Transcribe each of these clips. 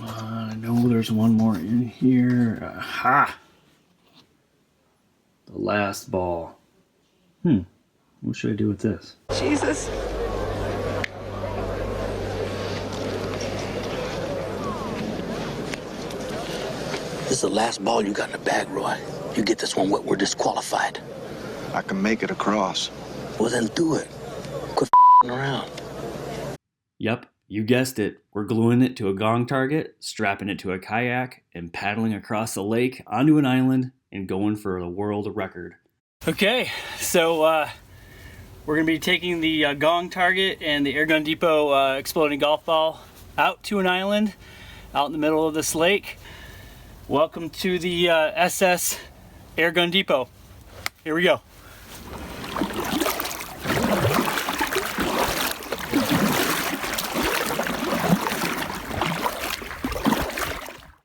I know there's one more in here. Aha! The last ball. What should I do with this? Jesus. This is the last ball you got in the bag, Roy. You get this one, we're disqualified. I can make it across. Well, then do it. Quit around. Yep, you guessed it. We're gluing it to a gong target, strapping it to a kayak, and paddling across the lake onto an island and going for the world record. Okay, so we're going to be taking the gong target and the Airgun Depot exploding golf ball out to an island out in the middle of this lake. Welcome to the SS Airgun Depot. Here we go.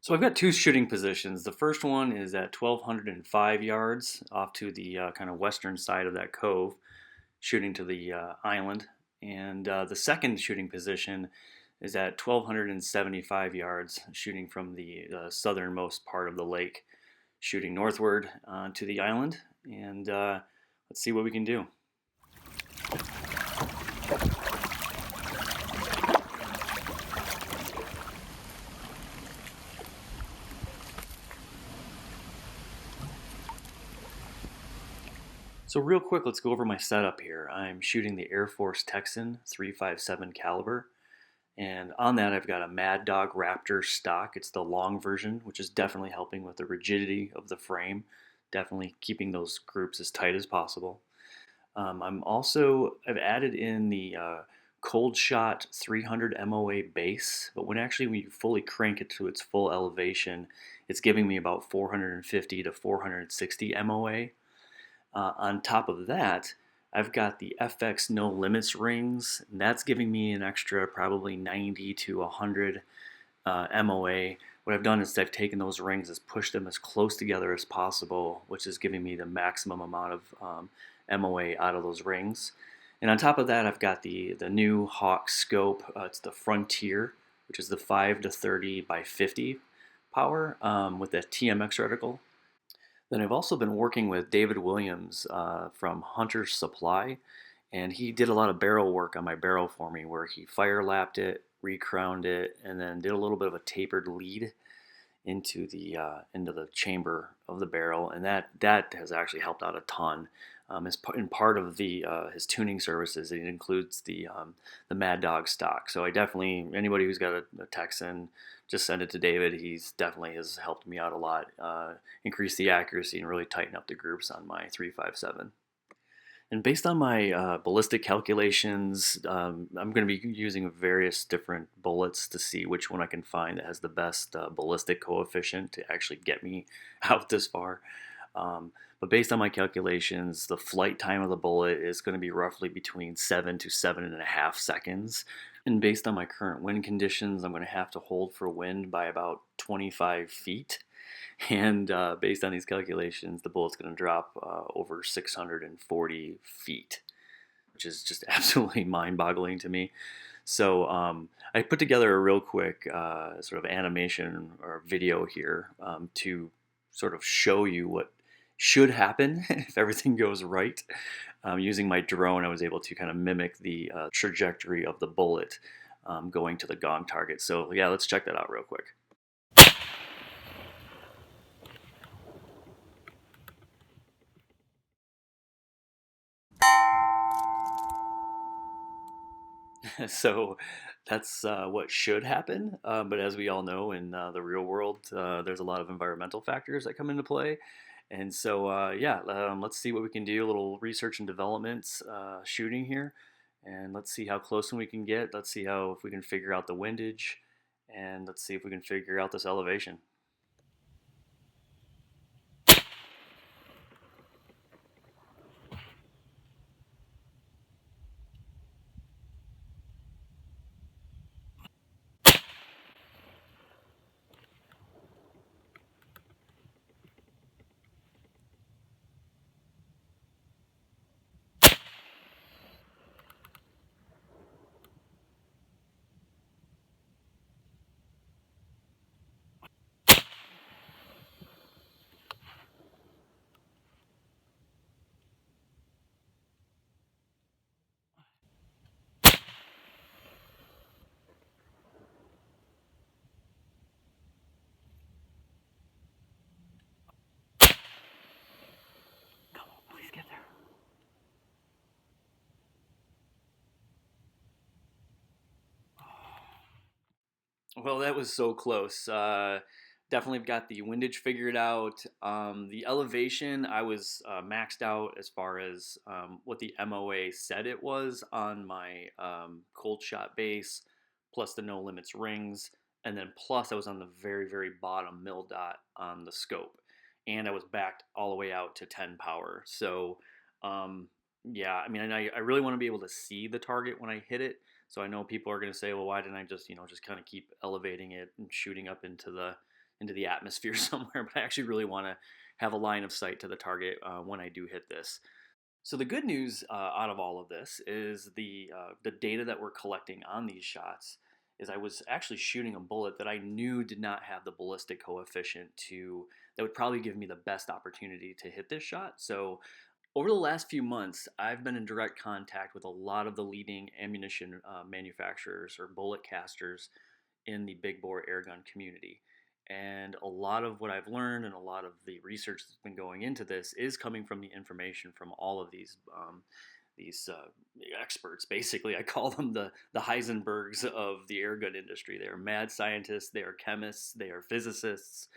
So I've got two shooting positions. The first one is at 1,205 yards off to the kind of western side of that cove, shooting to the island. And the second shooting position is at 1,275 yards, shooting from the southernmost part of the lake, shooting northward to the island. And let's see what we can do. So real quick, let's go over my setup here. I'm shooting the AirForce Texan 357 caliber. And on that, I've got a Mad Dog Raptor stock. It's the long version, which is definitely helping with the rigidity of the frame, definitely keeping those groups as tight as possible. I've added in the Cold Shot 300 MOA base, but when you fully crank it to its full elevation, it's giving me about 450 to 460 MOA. On top of that, I've got the FX No Limits rings, and that's giving me an extra probably 90 to 100 MOA. What I've done is I've taken those rings and pushed them as close together as possible, which is giving me the maximum amount of MOA out of those rings. And on top of that, I've got the new Hawk scope. It's the Frontier, which is the 5 to 30 by 50 power with the TMX reticle. Then I've also been working with David Williams from Hunter's Supply, and he did a lot of barrel work on my barrel for me, where he fire lapped it, recrowned it, and then did a little bit of a tapered lead into the chamber of the barrel, and that has actually helped out a ton. In part of his tuning services, it includes the Mad Dog stock. So I definitely, anybody who's got a Texan, just send it to David. He's definitely has helped me out a lot, increase the accuracy and really tighten up the groups on my 357. And based on my ballistic calculations, I'm going to be using various different bullets to see which one I can find that has the best ballistic coefficient to actually get me out this far. But based on my calculations, the flight time of the bullet is going to be roughly between 7 to 7.5 seconds. And based on my current wind conditions, I'm going to have to hold for wind by about 25 feet. And based on these calculations, the bullet's going to drop over 640 feet, which is just absolutely mind-boggling to me. So I put together a real quick sort of animation or video here to sort of show you what should happen if everything goes right. Using my drone, I was able to kind of mimic the trajectory of the bullet going to the gong target. So yeah, let's check that out real quick. So that's what should happen. But as we all know, in the real world, there's a lot of environmental factors that come into play. And so, let's see what we can do. A little research and development shooting here. And let's see how close we can get. Let's see if we can figure out the windage. And let's see if we can figure out this elevation. Well, that was so close. Definitely got the windage figured out. The elevation, I was maxed out as far as what the MOA said it was on my cold shot base, plus the no limits rings, and then plus I was on the very, very bottom mil dot on the scope, and I was backed all the way out to 10 power. So, um, yeah, I mean, and I really want to be able to see the target when I hit it. So I know people are going to say, well, why didn't I just, just kind of keep elevating it and shooting up into the atmosphere somewhere? But I actually really want to have a line of sight to the target when I do hit this. So the good news out of all of this is the data that we're collecting on these shots is I was actually shooting a bullet that I knew did not have the ballistic coefficient to that would probably give me the best opportunity to hit this shot. So over the last few months, I've been in direct contact with a lot of the leading ammunition manufacturers or bullet casters in the big bore airgun community. And a lot of what I've learned and a lot of the research that's been going into this is coming from the information from all of these experts. Basically, I call them the Heisenbergs of the airgun industry. They are mad scientists, they are chemists, they are physicists,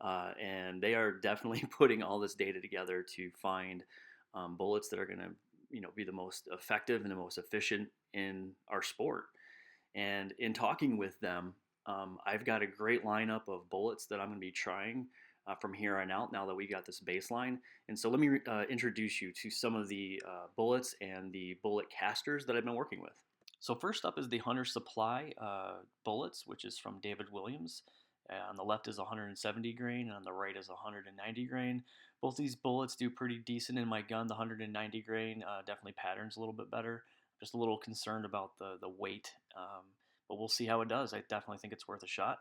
and they are definitely putting all this data together to find bullets that are going to be the most effective and the most efficient in our sport. And in talking with them, I've got a great lineup of bullets that I'm going to be trying from here on out now that we got this baseline. And so let me introduce you to some of the bullets and the bullet casters that I've been working with. So first up is the Hunter Supply bullets, which is from David Williams. On the left is 170 grain, and on the right is 190 grain. Both these bullets do pretty decent in my gun. The 190 grain definitely patterns a little bit better. Just a little concerned about the weight, but we'll see how it does. I definitely think it's worth a shot.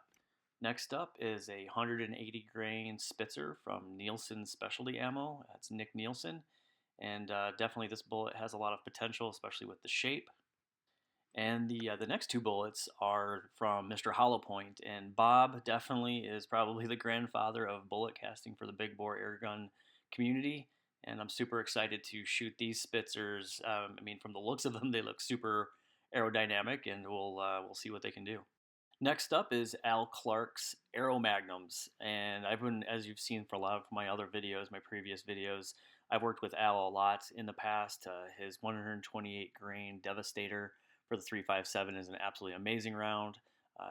Next up is a 180 grain Spitzer from Nielsen Specialty Ammo. That's Nick Nielsen, and definitely this bullet has a lot of potential, especially with the shape. And the next two bullets are from Mr. Hollowpoint, and Bob definitely is probably the grandfather of bullet casting for the big bore airgun community. And I'm super excited to shoot these Spitzers. I mean, from the looks of them, they look super aerodynamic, and we'll see what they can do. Next up is Al Clark's Aero Magnums, and I've been, as you've seen for a lot of my other videos, my previous videos, I've worked with Al a lot in the past. His 128 grain Devastator for the 357 is an absolutely amazing round.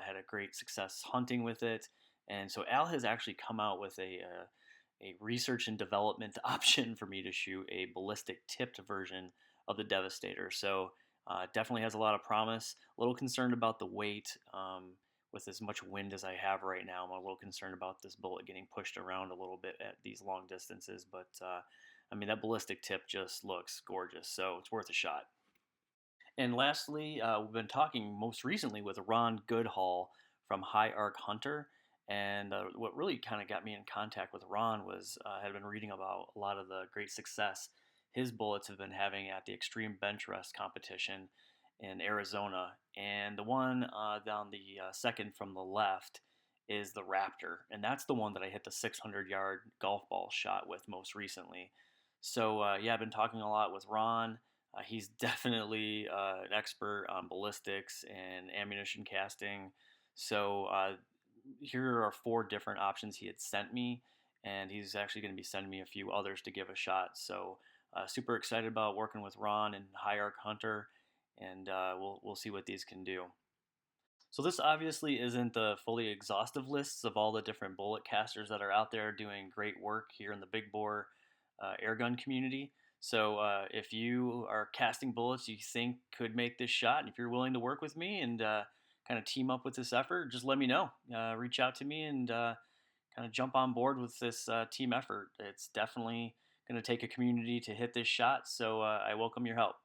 Had a great success hunting with it, and so Al has actually come out with a research and development option for me to shoot a ballistic tipped version of the Devastator. So definitely has a lot of promise. A little concerned about the weight. With as much wind as I have right now, I'm a little concerned about this bullet getting pushed around a little bit at these long distances. But I mean, that ballistic tip just looks gorgeous, so it's worth a shot. And lastly, we've been talking most recently with Ron Goodhall from High Arc Hunter. And what really kind of got me in contact with Ron was I had been reading about a lot of the great success his bullets have been having at the Extreme Bench Rest competition in Arizona. And the one down the second from the left is the Raptor. And that's the one that I hit the 600-yard golf ball shot with most recently. So, yeah, I've been talking a lot with Ron. He's definitely an expert on ballistics and ammunition casting. So here are four different options he had sent me, and he's actually going to be sending me a few others to give a shot. So super excited about working with Ron and High Arc Hunter, and we'll see what these can do. So this obviously isn't the fully exhaustive lists of all the different bullet casters that are out there doing great work here in the big bore airgun community. So if you are casting bullets you think could make this shot, and if you're willing to work with me and kind of team up with this effort, just let me know. Reach out to me and kind of jump on board with this team effort. It's definitely going to take a community to hit this shot, so I welcome your help.